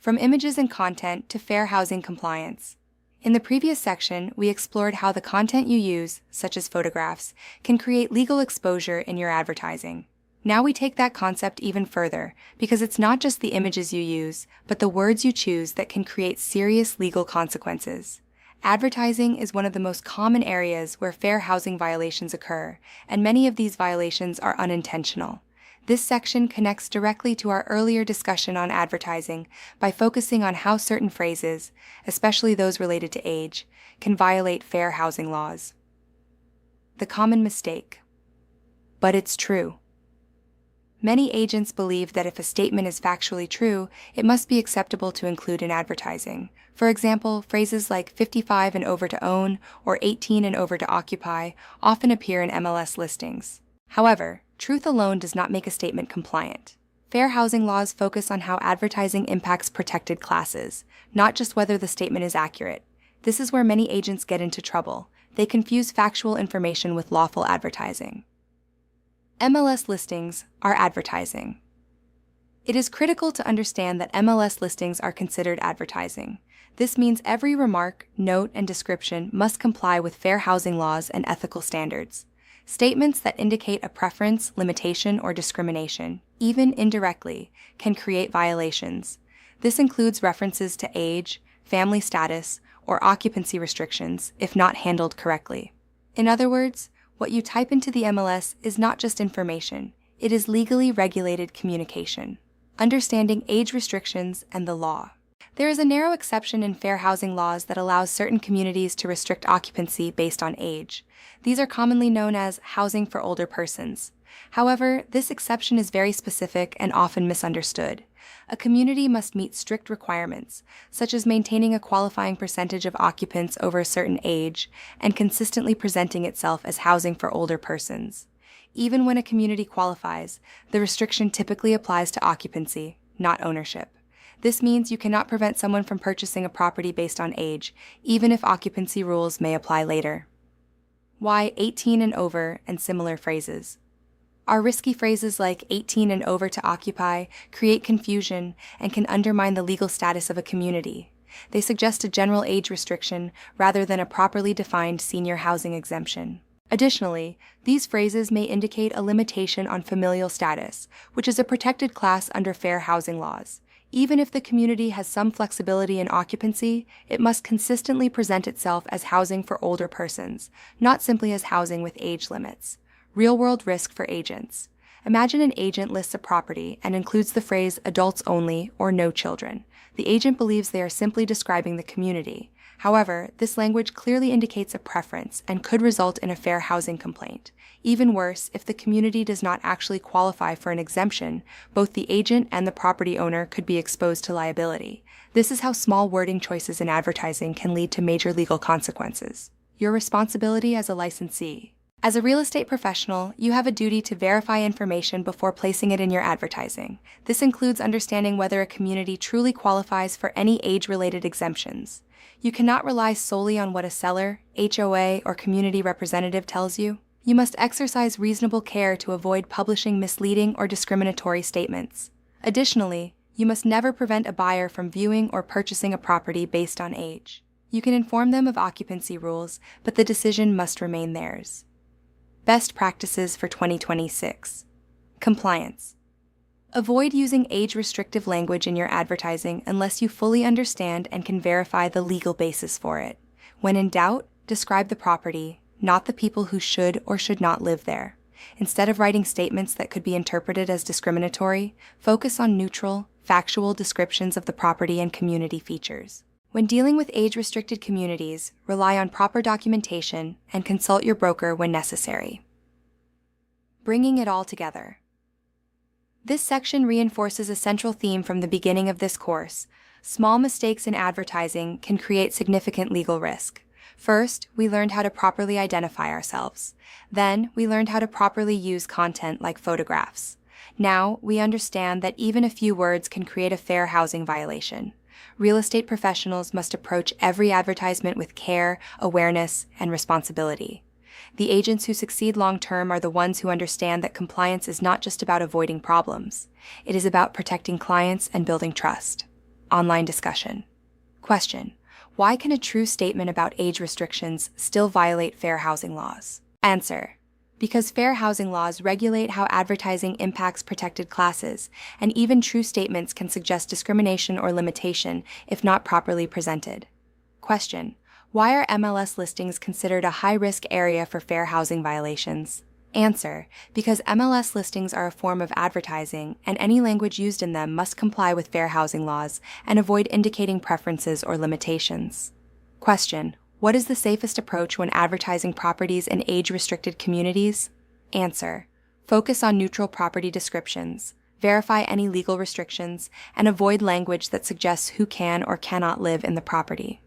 from images and content to fair housing compliance. In the previous section, we explored how the content you use, such as photographs, can create legal exposure in your advertising. Now we take that concept even further, because it's not just the images you use, but the words you choose that can create serious legal consequences. Advertising is one of the most common areas where fair housing violations occur, and many of these violations are unintentional. This section connects directly to our earlier discussion on advertising by focusing on how certain phrases, especially those related to age, can violate fair housing laws. The common mistake. But it's true. Many agents believe that if a statement is factually true, it must be acceptable to include in advertising. For example, phrases like 55 and over to own or 18 and over to occupy often appear in MLS listings. However, truth alone does not make a statement compliant. Fair housing laws focus on how advertising impacts protected classes, not just whether the statement is accurate. This is where many agents get into trouble. They confuse factual information with lawful advertising. MLS listings are advertising. It is critical to understand that MLS listings are considered advertising. This means every remark, note, and description must comply with fair housing laws and ethical standards. Statements that indicate a preference, limitation, or discrimination, even indirectly, can create violations. This includes references to age, family status, or occupancy restrictions if not handled correctly. In other words, what you type into the MLS is not just information, it is legally regulated communication. Understanding age restrictions and the law. There is a narrow exception in fair housing laws that allows certain communities to restrict occupancy based on age. These are commonly known as housing for older persons. However, this exception is very specific and often misunderstood. A community must meet strict requirements, such as maintaining a qualifying percentage of occupants over a certain age and consistently presenting itself as housing for older persons. Even when a community qualifies, the restriction typically applies to occupancy, not ownership. This means you cannot prevent someone from purchasing a property based on age, even if occupancy rules may apply later. Why 18 and over and similar phrases? Our risky phrases like 18 and over to occupy create confusion and can undermine the legal status of a community. They suggest a general age restriction rather than a properly defined senior housing exemption. Additionally, these phrases may indicate a limitation on familial status, which is a protected class under fair housing laws. Even if the community has some flexibility in occupancy, it must consistently present itself as housing for older persons, not simply as housing with age limits. Real-world risk for agents. Imagine an agent lists a property and includes the phrase adults only or no children. The agent believes they are simply describing the community. However, this language clearly indicates a preference and could result in a fair housing complaint. Even worse, if the community does not actually qualify for an exemption, both the agent and the property owner could be exposed to liability. This is how small wording choices in advertising can lead to major legal consequences. Your responsibility as a licensee. As a real estate professional, you have a duty to verify information before placing it in your advertising. This includes understanding whether a community truly qualifies for any age-related exemptions. You cannot rely solely on what a seller, HOA, or community representative tells you. You must exercise reasonable care to avoid publishing misleading or discriminatory statements. Additionally, you must never prevent a buyer from viewing or purchasing a property based on age. You can inform them of occupancy rules, but the decision must remain theirs. Best practices for 2026. Compliance. Avoid using age-restrictive language in your advertising unless you fully understand and can verify the legal basis for it. When in doubt, describe the property, not the people who should or should not live there. Instead of writing statements that could be interpreted as discriminatory, focus on neutral, factual descriptions of the property and community features. When dealing with age-restricted communities, rely on proper documentation and consult your broker when necessary. Bringing it all together. This section reinforces a central theme from the beginning of this course. Small mistakes in advertising can create significant legal risk. First, we learned how to properly identify ourselves. Then, we learned how to properly use content like photographs. Now, we understand that even a few words can create a fair housing violation. Real estate professionals must approach every advertisement with care, awareness, and responsibility. The agents who succeed long-term are the ones who understand that compliance is not just about avoiding problems. It is about protecting clients and building trust. Online discussion. Question: why can a true statement about age restrictions still violate fair housing laws? Answer: because fair housing laws regulate how advertising impacts protected classes, and even true statements can suggest discrimination or limitation if not properly presented. Question: why are MLS listings considered a high-risk area for fair housing violations? Answer: because MLS listings are a form of advertising, and any language used in them must comply with fair housing laws and avoid indicating preferences or limitations. Question: what is the safest approach when advertising properties in age-restricted communities? Answer: focus on neutral property descriptions, verify any legal restrictions, and avoid language that suggests who can or cannot live in the property.